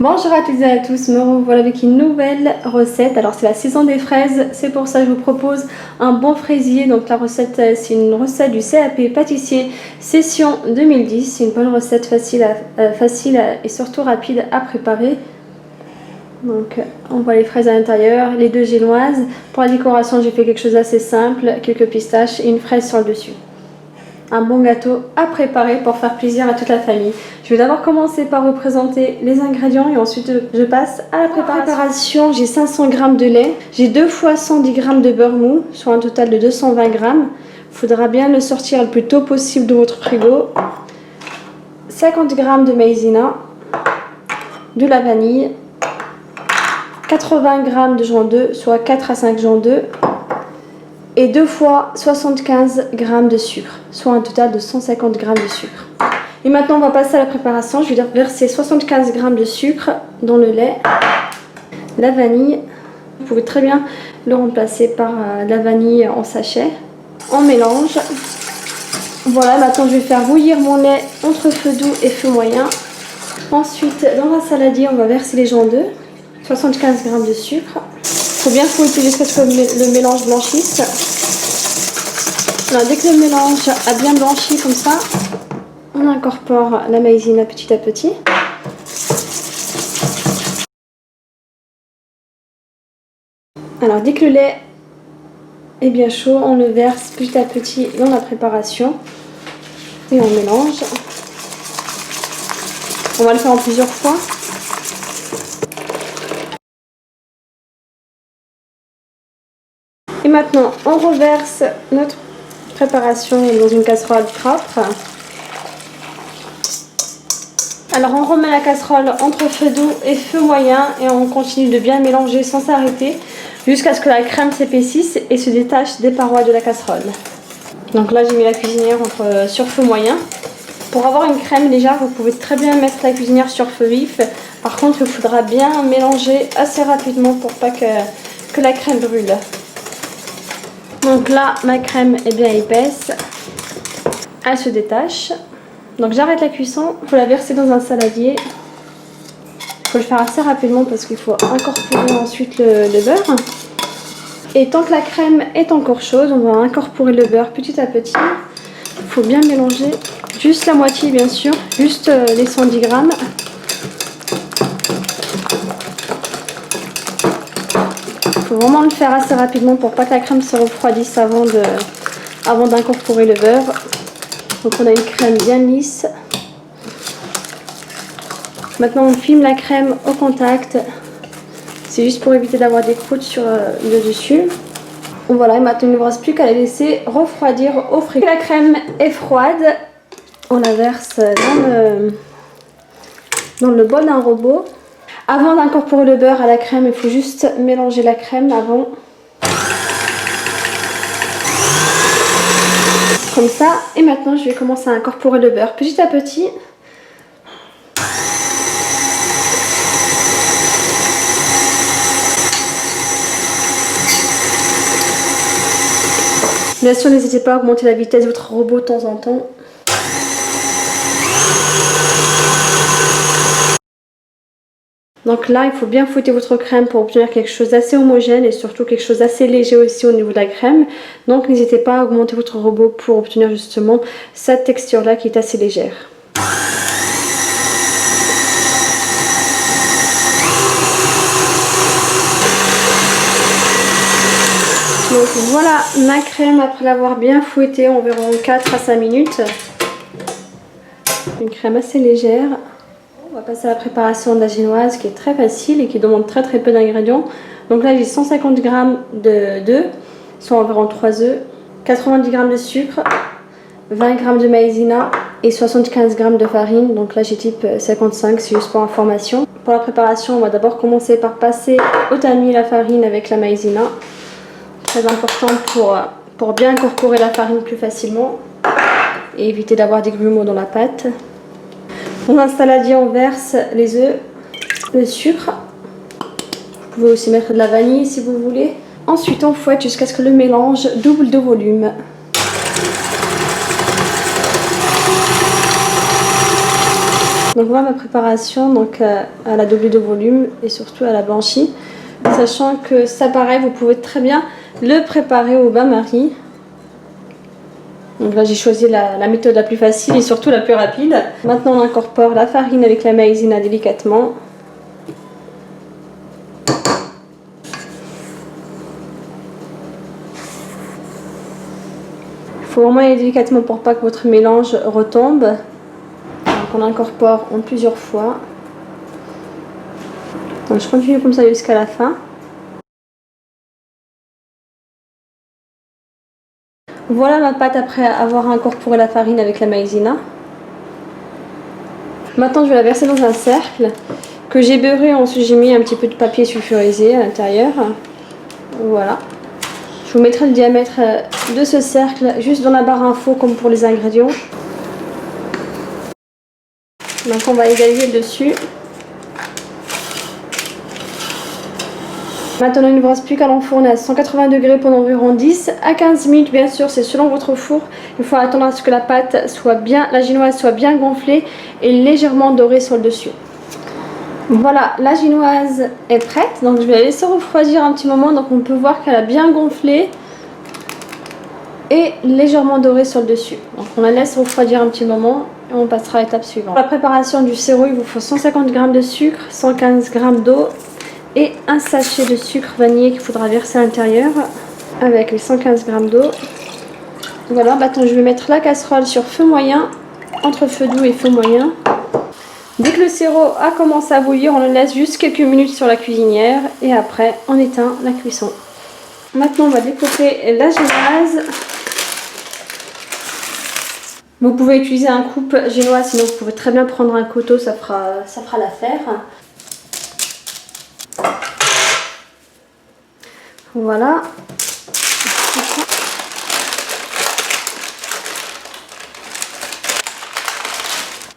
Bonjour à toutes et à tous, me revoilà avec une nouvelle recette. Alors c'est la saison des fraises, c'est pour ça que je vous propose un bon fraisier. Donc la recette, c'est une recette du CAP pâtissier session 2010. C'est une bonne recette facile et surtout rapide à préparer. Donc on voit les fraises à l'intérieur, les deux génoises. Pour la décoration, j'ai fait quelque chose d'assez simple, quelques pistaches et une fraise sur le dessus. Un bon gâteau à préparer pour faire plaisir à toute la famille. Je vais d'abord commencer par vous présenter les ingrédients et ensuite je passe à la préparation. J'ai 500 g de lait, j'ai 2 fois 110 g de beurre mou, soit un total de 220 g. Il faudra bien le sortir le plus tôt possible de votre frigo. 50 g de maïzena, de la vanille, 80 g de joint d'œuf, soit 4 à 5 joints d'œuf, et 2 fois 75 g de sucre, soit un total de 150 g de sucre. Et maintenant on va passer à la préparation. Je vais verser 75 g de sucre dans le lait, la vanille. Vous pouvez très bien le remplacer par de la vanille en sachet. On mélange. Voilà, maintenant je vais faire bouillir mon lait entre feu doux et feu moyen. Ensuite dans un saladier on va verser les joints d'œuf, 75 g de sucre. Il faut bien fouetter jusqu'à ce que le mélange blanchisse. Alors, dès que le mélange a bien blanchi comme ça, on incorpore la maïzena petit à petit. Alors dès que le lait est bien chaud, on le verse petit à petit dans la préparation et on mélange. On va le faire en plusieurs fois. Et maintenant, on reverse notre préparation dans une casserole propre. Alors on remet la casserole entre feu doux et feu moyen et on continue de bien mélanger sans s'arrêter jusqu'à ce que la crème s'épaississe et se détache des parois de la casserole. Donc là j'ai mis la cuisinière sur feu moyen. Pour avoir une crème légère, vous pouvez très bien mettre la cuisinière sur feu vif. Par contre, il faudra bien mélanger assez rapidement pour pas que la crème brûle. Donc là, ma crème est bien épaisse, elle se détache. Donc j'arrête la cuisson, il faut la verser dans un saladier. Il faut le faire assez rapidement parce qu'il faut incorporer ensuite le beurre. Et tant que la crème est encore chaude, on va incorporer le beurre petit à petit. Il faut bien mélanger, juste la moitié bien sûr, juste les 110 g. Il faut vraiment le faire assez rapidement pour pas que la crème se refroidisse avant d'incorporer le beurre. Donc on a une crème bien lisse. Maintenant on filme la crème au contact. C'est juste pour éviter d'avoir des croûtes sur le dessus. Voilà, et maintenant il ne vous reste plus qu'à la laisser refroidir au frigo. La crème est froide. On la verse dans le bol d'un robot. Avant d'incorporer le beurre à la crème, il faut juste mélanger la crème avant. Comme ça. Et maintenant, je vais commencer à incorporer le beurre petit à petit. Bien sûr, n'hésitez pas à augmenter la vitesse de votre robot de temps en temps. Donc là, il faut bien fouetter votre crème pour obtenir quelque chose d'assez homogène et surtout quelque chose d'assez léger aussi au niveau de la crème. Donc n'hésitez pas à augmenter votre robot pour obtenir justement cette texture-là qui est assez légère. Donc voilà ma crème après l'avoir bien fouettée environ 4 à 5 minutes. Une crème assez légère. On va passer à la préparation de la génoise qui est très facile et qui demande très peu d'ingrédients. Donc là j'ai 150 g d'œufs, soit environ 3 œufs, 90 g de sucre, 20 g de maïzena et 75 g de farine. Donc là j'ai type 55, c'est juste pour information. Pour la préparation, on va d'abord commencer par passer au tamis la farine avec la maïzena. Très important pour bien incorporer la farine plus facilement et éviter d'avoir des grumeaux dans la pâte. Dans un saladier, on verse les œufs, le sucre. Vous pouvez aussi mettre de la vanille si vous voulez. Ensuite, on fouette jusqu'à ce que le mélange double de volume. Donc voilà ma préparation, donc à la doublée de volume et surtout à la blanchie. Sachant que ça pareil, vous pouvez très bien le préparer au bain-marie. Donc là j'ai choisi la méthode la plus facile et surtout la plus rapide. Maintenant on incorpore la farine avec la maïzena délicatement. Il faut vraiment y aller délicatement pour pas que votre mélange retombe. Donc on incorpore en plusieurs fois. Donc je continue comme ça jusqu'à la fin. Voilà ma pâte après avoir incorporé la farine avec la maïzena. Maintenant je vais la verser dans un cercle que j'ai beurré, ensuite j'ai mis un petit peu de papier sulfurisé à l'intérieur. Voilà. Je vous mettrai le diamètre de ce cercle juste dans la barre info comme pour les ingrédients. Donc on va égaliser le dessus. Maintenant il ne vous reste plus qu'à l'enfourner à 180 degrés pendant environ 10 à 15 minutes. Bien sûr c'est selon votre four. Il faut attendre à ce que la pâte soit bien, la génoise soit bien gonflée et légèrement dorée sur le dessus. Voilà, la génoise est prête. Donc je vais la laisser refroidir un petit moment. Donc on peut voir qu'elle a bien gonflé et légèrement dorée sur le dessus. Donc on la laisse refroidir un petit moment et on passera à l'étape suivante. Pour la préparation du sirop, il vous faut 150 g de sucre, 115 g d'eau et un sachet de sucre vanillé qu'il faudra verser à l'intérieur avec les 115 g d'eau. Voilà, maintenant je vais mettre la casserole sur feu moyen, entre feu doux et feu moyen. Dès que le sirop a commencé à bouillir, on le laisse juste quelques minutes sur la cuisinière et après on éteint la cuisson. Maintenant on va découper la génoise. Vous pouvez utiliser un coupe génoise, sinon vous pouvez très bien prendre un couteau, ça fera l'affaire. Voilà.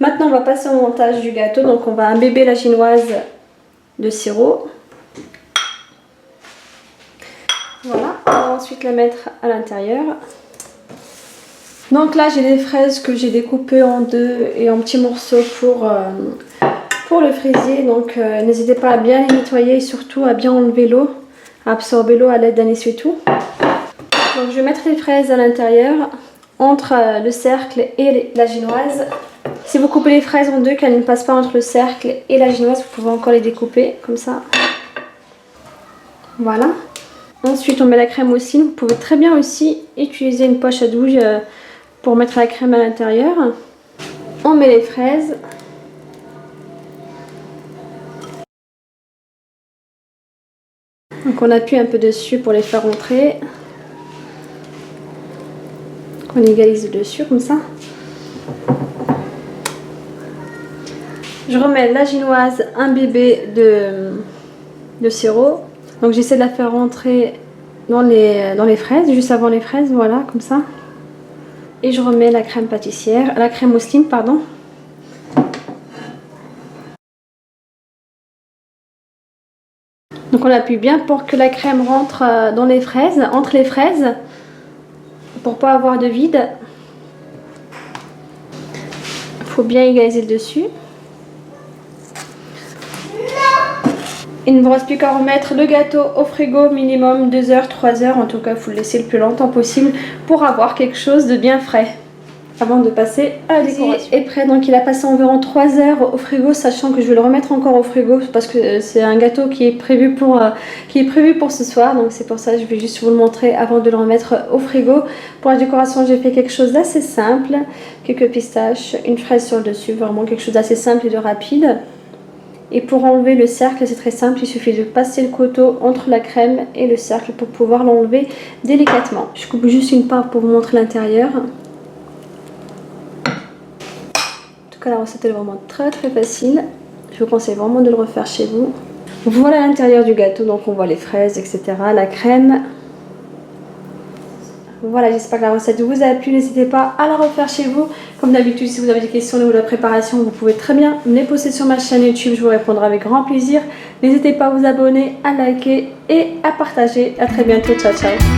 Maintenant on va passer au montage du gâteau. Donc on va imbiber la génoise de sirop. Voilà, on va ensuite la mettre à l'intérieur. Donc là j'ai des fraises que j'ai découpées en deux et en petits morceaux pour le fraisier. Donc n'hésitez pas à bien les nettoyer et surtout à bien enlever l'eau, à absorber l'eau à l'aide d'un essuie-tout. Donc je vais mettre les fraises à l'intérieur entre le cercle et la génoise. Si vous coupez les fraises en deux, qu'elles ne passent pas entre le cercle et la génoise, vous pouvez encore les découper comme ça. Voilà. Ensuite on met la crème aussi. Vous pouvez très bien aussi utiliser une poche à douille pour mettre la crème à l'intérieur. On met les fraises. Donc on appuie un peu dessus pour les faire rentrer. On égalise dessus comme ça. Je remets la génoise imbibée de sirop. Donc j'essaie de la faire rentrer dans les fraises, juste avant les fraises, voilà, comme ça. Et je remets la crème pâtissière, la crème mousseline, pardon. Donc on appuie bien pour que la crème rentre dans les fraises, entre les fraises, pour pas avoir de vide. Il faut bien égaliser le dessus. Il ne vous reste plus qu'à remettre le gâteau au frigo minimum 2 heures, 3 heures. En tout cas, il faut le laisser le plus longtemps possible pour avoir quelque chose de bien frais avant de passer à la décoration. Il est prêt, donc il a passé environ 3 heures au frigo, sachant que je vais le remettre encore au frigo parce que c'est un gâteau qui est prévu pour ce soir. Donc c'est pour ça que je vais juste vous le montrer avant de le remettre au frigo. Pour la décoration, j'ai fait quelque chose d'assez simple. Quelques pistaches, une fraise sur le dessus, vraiment quelque chose d'assez simple et de rapide. Et pour enlever le cercle, c'est très simple, il suffit de passer le couteau entre la crème et le cercle pour pouvoir l'enlever délicatement. Je coupe juste une part pour vous montrer l'intérieur. En tout cas, la recette est vraiment très facile. Je vous conseille vraiment de le refaire chez vous. Voilà l'intérieur du gâteau, donc on voit les fraises, etc., la crème. Voilà, j'espère que la recette vous a plu. N'hésitez pas à la refaire chez vous. Comme d'habitude, si vous avez des questions au niveau de la préparation, vous pouvez très bien me les poster sur ma chaîne YouTube. Je vous répondrai avec grand plaisir. N'hésitez pas à vous abonner, à liker et à partager. À très bientôt. Ciao, ciao.